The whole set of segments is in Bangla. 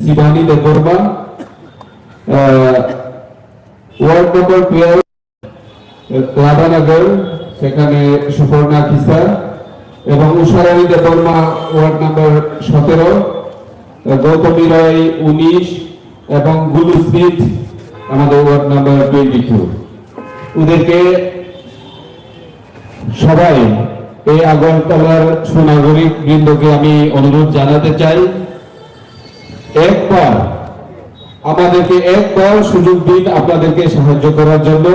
শিবানী দেববর্মা, ওয়ার্ড নম্বর 12 ক্লাবানগর, সেখানে সুপর্ণা খিসা, এবং উষারানী দেববর্মা ওয়ার্ড নম্বর 17, গৌতমী রায় 19 এবং গুলু স্মিথ আমাদের ওয়ার্ড নম্বর 22। ওদেরকে সবাই এই আগরতলার সুনাগরিক বৃন্দকে আমি অনুরোধ জানাতে চাই, আমাদেরকে একবার সুযোগ দিন আপনাদেরকে সাহায্য করার জন্য।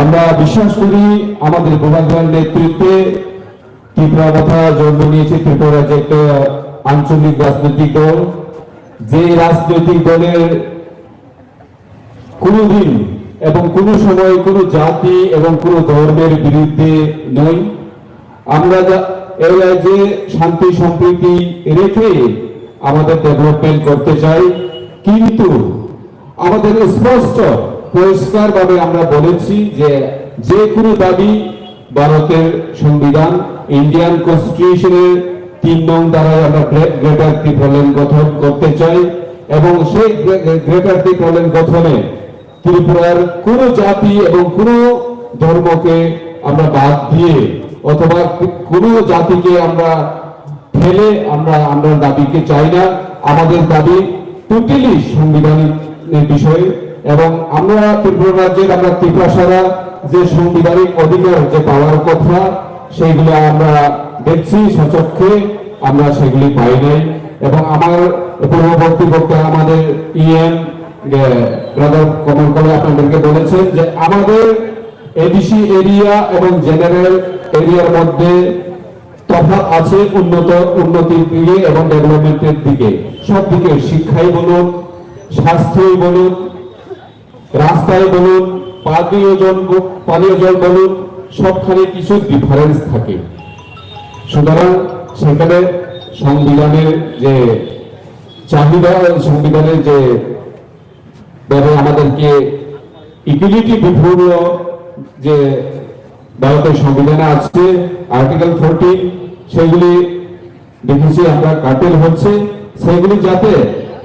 আমরা বিশ্বাস করি আমাদের গোপালগঞ্জ নেতৃত্বে ত্রিপুরা কথা জন্ম নিয়েছে। ত্রিপুরা যে একটা আঞ্চলিক রাজনৈতিক দল, যে রাজনৈতিক দলের কোনদিন এবং কোন সময় কোন জাতি এবং কোন ধর্মের বিরুদ্ধে নই। আমরা এই রাজ্যে শান্তি সম্প্রীতি রেখে আমাদের ডেভেলপমেন্ট করতে চাই, কিন্তু আমাদের স্পষ্ট পরিষ্কার ভাবে আমরা বলেছি যে কোনো দাবি ভারতের সংবিধান ইন্ডিয়ান কনস্টিটিউশনের 3 নং দ্বারাই আমরা গ্রেটার ত্রিপুরাল্যান্ড গঠন করতে চাই, এবং সেই গ্রেটার ত্রিপুরাল্যান্ড গঠনে ত্রিপুরার কোন জাতি এবং কোন ধর্মকে আমরা বাদ দিয়ে অথবা কোন জাতিকে আমরা ফেলে আমরা দাবিকে চাই না। আমাদের দাবি টোটালি সাংবিধানিক বিষয়ে, এবং আমরা ত্রিপুরা রাজ্যের আমরা ত্রিপুরা সারা যে সাংবিধানিক অধিকার যে পাওয়ার কথা সেইগুলো আমরা দেখছি সচক্ষে, আমরা সেগুলি পাই নাই। এবং আমার পূর্ববর্তী বক্তা আমাদের ব্রাদার কমল করে আপনাদেরকে বলেছেন যে আমাদের এডিসি এরিয়া এবং জেনারেল এরিয়ার মধ্যে তফাৎ আছে উন্নতির দিকে এবং ডেভেলপমেন্টের দিকে। সব দিকে শিক্ষাই বলুন, স্বাস্থ্যই বলুন, রাস্তায় বলুন, পানীয় জল বলুন, সবখানে কিছু ডিফারেন্স থাকে। সুতরাং সেখানে সংবিধানের যে চাহিদা, সংবিধানের যে আমাদেরকে ইকুয়ালিটি বিফোর ল যে ভারতের সংবিধানে আছে আর্টিকেল 14, সেগুলি দেখেছি আমরা কাটেল হচ্ছে। সেগুলি যাতে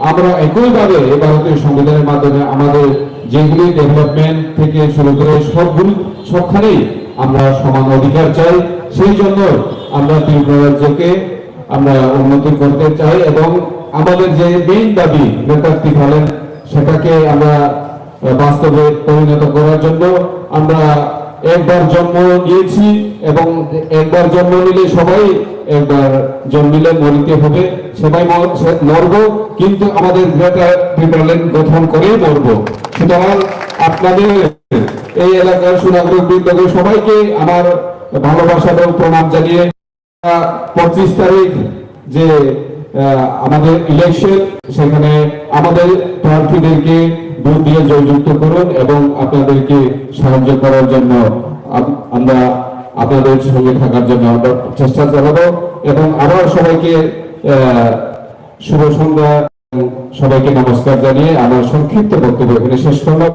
আমরা একইভাবে ভারতীয় সংবিধানের মাধ্যমে আমাদের যেগুলি ডেভেলপমেন্ট থেকে শুরু করে সবখানেই আমরা সমান অধিকার চাই। সেই জন্য আমরা ত্রিপুরা রাজ্যকে আমরা উন্নতি করতে চাই, এবং আমাদের যে মেইন দাবি গ্রেটার ত্রিপুরাল্যান্ড সেটাকে আমরা বাস্তবে পরিণত করার জন্য আমরা একবার জন্ম নিয়েছি, এবং একবার জন্ম নিলে সবাই একবার জন্মিলে মরিতে হবে, সবাই মরব, কিন্তু আমাদের গ্রেটার ত্রিপুরাল্যান্ড গঠন করেই মরব। সুতরাং আপনাদের এই এলাকার সুনাগরিক বৃন্দকে সবাইকে আমার ভালোবাসা এবং প্রণাম জানিয়ে 25 তারিখ যে আমাদের ইলেকশন, সেখানে আমাদের প্রার্থীদেরকে ভোট দিয়ে জয়যুক্ত করুন এবং আপনাদেরকে সাহায্য করার জন্য আমরা আপনাদের সঙ্গে থাকার জন্য আমরা চেষ্টা চালাবো। এবং আবার সবাইকে শুভ সন্ধ্যা, সবাইকে নমস্কার জানিয়ে আমার সংক্ষিপ্ত বক্তব্য এখানে শেষ করলাম।